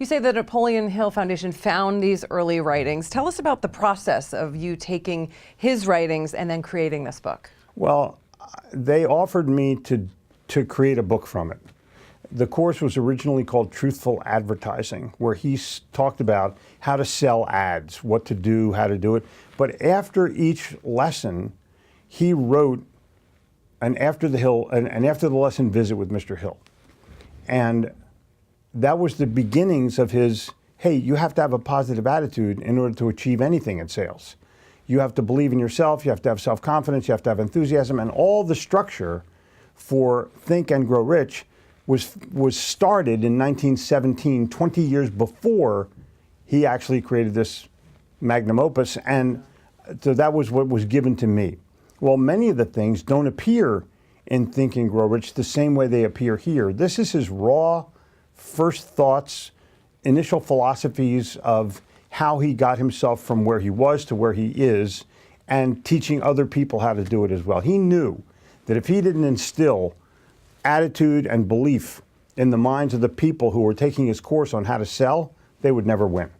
You say the Napoleon Hill Foundation found these early writings. Tell us about the process of you taking his writings and then creating this book. Well, they offered me to create a book from it. The course was originally called Truthful Advertising, where he talked about how to sell ads, what to do, how to do it. But after each lesson, he wrote an after the lesson visit with Mr. Hill. And that was the beginnings of his, hey, you have to have a positive attitude in order to achieve anything in sales. You have to believe in yourself, you have to have self-confidence, you have to have enthusiasm, and all the structure for Think and Grow Rich was started in 1917, 20 years before he actually created this magnum opus, and so that was what was given to me. Well, many of the things don't appear in Think and Grow Rich the same way they appear here. This is his raw first thoughts, initial philosophies of how he got himself from where he was to where he is, and teaching other people how to do it as well. He knew that if he didn't instill attitude and belief in the minds of the people who were taking his course on how to sell, they would never win.